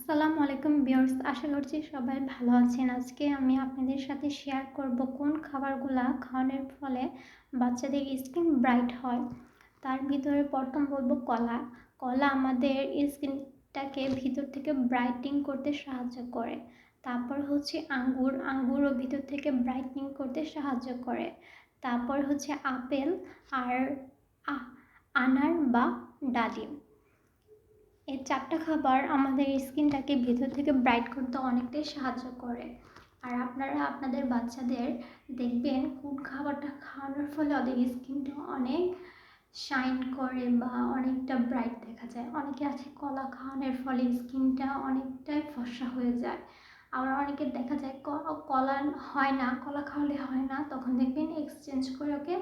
আসসালামু আলাইকুম ভিউয়ার্স, আশা করছি সবাই ভালো আছেন। আজকে আমি আপনাদের সাথে শেয়ার করব কোন খাবারগুলা খাওয়ানোর ফলে বাচ্চাদের স্কিন ব্রাইট হয়। তার ভিতরে প্রথম বলবো কলা। কলা আমাদের স্কিনটাকে ভিতর থেকে ব্রাইটিং করতে সাহায্য করে। তারপর হচ্ছে আঙ্গুর, আঙ্গুরও ভিতর থেকে ব্রাইটনিং করতে সাহায্য করে। তারপর হচ্ছে আপেল আর আনার বা ডালিম। এই চারটা খাবার আমাদের স্কিনটাকে ভেতর থেকে ব্রাইট করতে অনেকটাই সাহায্য করে। আর আপনারা আপনাদের বাচ্চাদের দেখবেন কোন খাবারটা খাওয়ানোর ফলে ওদের স্কিনটা অনেক শাইন করে বা অনেকটা ব্রাইট দেখা যায়। অনেকে আছে কলা খাওয়ানোর ফলে স্কিনটা অনেকটাই ফর্সা হয়ে যায়। আবার অনেকে দেখা যায় কলা হয় না, কলা খাওয়ালে হয় না, তখন দেখবেন এক্সচেঞ্জ করে ওকে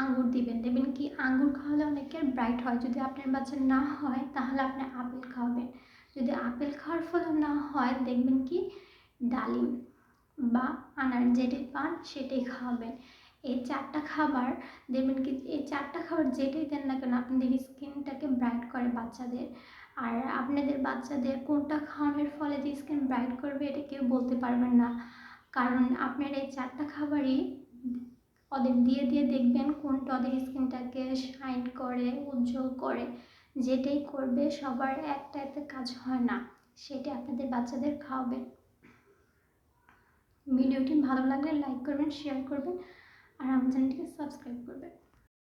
আঙ্গুর দিবেন। দেবেন কি আঙ্গুর খাওয়ালে অনেকের ব্রাইট হয়। যদি আপনার বাচ্চা না হয় তাহলে আপনি আপেল খাওয়াবেন। যদি আপেল খাওয়ার ফলে না হয় দেখবেন কি ডালিম বা আনার যেটাই পান সেটাই খাওয়াবেন। এই চারটা খাবার দেখবেন কি, এই চারটা খাবার যেটাই দেন না কেন আপনাদের স্কিনটাকে ব্রাইট করে বাচ্চাদের। আর আপনাদের বাচ্চাদের কোনটা খাওয়ানোর ফলে যে স্কিন ব্রাইট করবে এটা কেউ বলতে পারবেন না, কারণ আপনার এই চারটা খাবারই ওদের দিয়ে দিয়ে দেখবেন কোনটা ওদের স্কিনটাকে শাইন করে, উজ্জ্বল করে। যেটাই করবে সবার একটা একটা কাজ হয় না, সেটা আপনাদের বাচ্চাদের খাওয়াবেন। ভিডিওটি ভালো লাগলে লাইক করবেন, শেয়ার করবেন আর আমার চ্যানেলটিকে সাবস্ক্রাইব করবেন।